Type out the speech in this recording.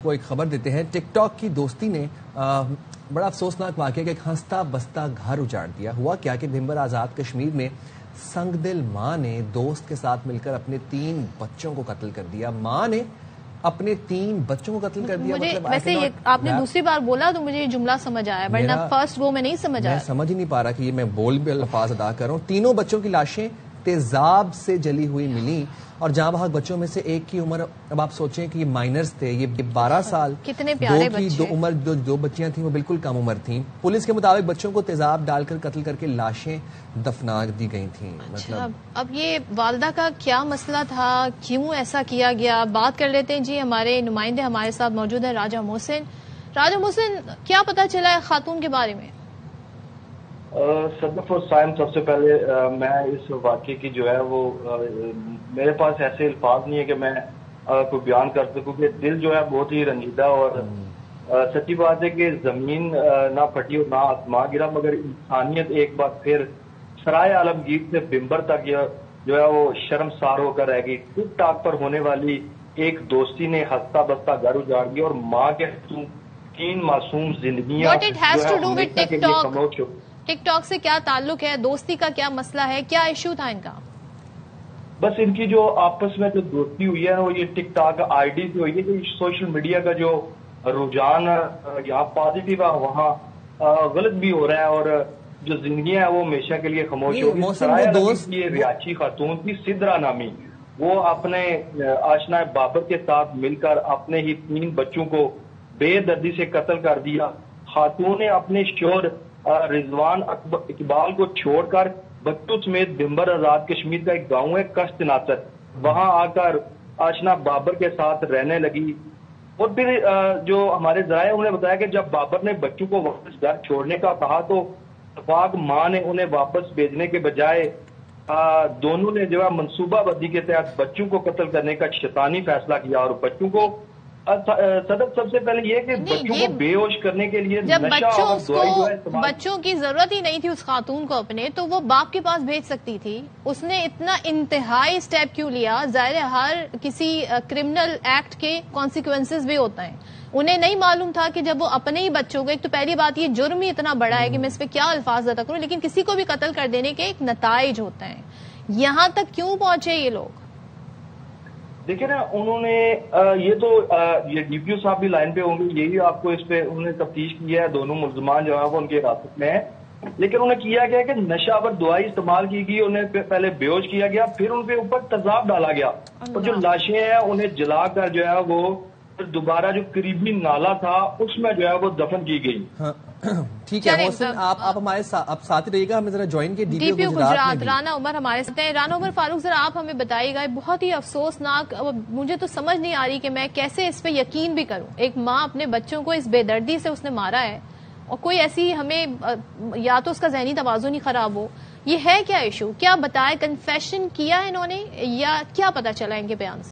کو ایک خبر دیتے ہیں۔ ٹک ٹاک کی دوستی نے بڑا افسوسناک واقعہ کہ ایک ہنستا بستا گھر اجاڑ دیا۔ ہوا کیا کہ بھمبر آزاد کشمیر میں سنگ دل ماں نے دوست کے ساتھ مل کر اپنے 3 بچوں کو قتل کر دیا۔ ماں نے اپنے 3 بچوں کو قتل کر دیا۔ مطلب ویسے آپ نے دوسری بار بولا تو مجھے یہ جملہ سمجھ آیا، ورنہ فرسٹ گو میں نہیں سمجھ آیا۔ میں سمجھ ہی نہیں پا رہا کہ یہ میں بول بھی الفاظ ادا کر رہا ہوں۔ 3 بچوں کی لاشیں تیزاب سے جلی ہوئی ملی اور جہاں بہت بچوں میں سے ایک کی عمر، اب آپ سوچیں کہ یہ مائنرز تھے، یہ 12 سال، کتنے پیارے بچے، دو بچیاں تھیں وہ بالکل کم عمر تھیں۔ پولیس کے مطابق بچوں کو تیزاب ڈال کر قتل کر کے لاشیں دفنا دی گئی تھیں۔ مطلب اب یہ والدہ کا کیا مسئلہ تھا، کیوں ایسا کیا گیا، بات کر لیتے ہیں جی۔ ہمارے نمائندے ہمارے ساتھ موجود ہیں، راجہ محسن۔ راجہ محسن، کیا پتا چلا ہے خاتون کے بارے میں؟ صدف اور سائم، سب سے پہلے میں اس واقعے کی جو ہے وہ میرے پاس ایسے الفاظ نہیں ہے کہ میں کوئی بیان کر سکوں کہ دل جو ہے بہت ہی رنجیدہ، اور سچی بات ہے کہ زمین نہ پھٹی اور نہ آسمان گرا، مگر انسانیت ایک بار پھر سرائے عالمگیر سے بھمبر تک جو ہے وہ شرمسار ہو کر رہ گئی۔ ٹک ٹاک پر ہونے والی ایک دوستی نے ہنستا بستا گھر اجاڑ دیا اور ماں کے 3 معصوم زندگیاں ٹک ٹاک سے کیا تعلق ہے، دوستی کا کیا مسئلہ ہے، کیا ایشو تھا ان کا؟ بس ان کی جو آپس میں جو دوستی ہوئی ہے وہ یہ ٹک ٹاک آئی ڈی سے ہوئی ہے کہ سوشل میڈیا کا جو رجحان یہاں پازیٹیو ہے وہاں غلط بھی ہو رہا ہے، اور جو زندگیاں ہیں وہ ہمیشہ کے لیے خاموش ہوگی۔ یہ ریاچی خاتون کی سدرا نامی، وہ اپنے آشنا بابر کے ساتھ مل کر اپنے ہی 3 بچوں کو بے دردی سے قتل کر دیا۔ خاتون نے اپنے شوہر رضوان اقبال کو چھوڑ کر بچوں سمیت بھمبر آزاد کشمیر کا ایک گاؤں ہے کشت ناصر، وہاں آ کر آشنا بابر کے ساتھ رہنے لگی۔ اور پھر جو ہمارے ذرائع انہوں نے بتایا کہ جب بابر نے بچوں کو واپس گھر چھوڑنے کا کہا تو اتفاق ماں نے انہیں واپس بھیجنے کے بجائے دونوں نے جو ہے منصوبہ بندی کے تحت بچوں کو قتل کرنے کا شیطانی فیصلہ کیا، اور بچوں کو صدف سب سے پہلے یہ کہ بچوں کو بے ہوش کرنے کے لیے جب بچوں کی ضرورت ہی نہیں تھی اس خاتون کو اپنے، تو وہ باپ کے پاس بھیج سکتی تھی۔ اس نے اتنا انتہائی سٹیپ کیوں لیا؟ ظاہر ہر کسی کرمنل ایکٹ کے کانسیکوینسز بھی ہوتا ہے، انہیں نہیں معلوم تھا کہ جب وہ اپنے ہی بچوں کو، ایک تو پہلی بات یہ جرم ہی اتنا بڑا ہے کہ میں اس پہ کیا الفاظ ادا کروں، لیکن کسی کو بھی قتل کر دینے کے ایک نتائج ہوتے ہیں۔ یہاں تک کیوں پہنچے یہ لوگ؟ دیکھیں نا، انہوں نے یہ ڈی پی او صاحب بھی لائن پہ ہوں گے، یہی آپ کو اس پہ انہوں نے تفتیش کی ہے، دونوں ملزمان جو ہے وہ ان کے حراست میں ہیں، لیکن انہیں کیا گیا کہ نشہ آور دوائی استعمال کی گئی، انہیں پہلے بے ہوش کیا گیا، پھر ان کے اوپر تیزاب ڈالا گیا، اور جو لاشیں ہیں انہیں جلا کر جو ہے وہ دوبارہ جو قریبی نالا تھا اس میں جو ہے وہ دفن کی گئی۔ ٹھیک ہے محسن، آپ ہمارے ساتھ رہیے گا، ہمیں ذرا جوائن کے ڈی پی او گجرات رانا عمر ہمارے ساتھ ہیں۔ رانا عمر فاروق، ذرا آپ ہمیں بتائیے گا، بہت ہی افسوسناک، مجھے تو سمجھ نہیں آ رہی کہ میں کیسے اس پہ یقین بھی کروں۔ ایک ماں اپنے بچوں کو اس بے دردی سے اس نے مارا ہے، اور کوئی ایسی ہمیں یا تو اس کا ذہنی توازن ہی خراب ہو، یہ ہے کیا ایشو؟ کیا بتائے، کنفیشن کیا انہوں نے یا کیا پتا چلا ان کے بیان سے؟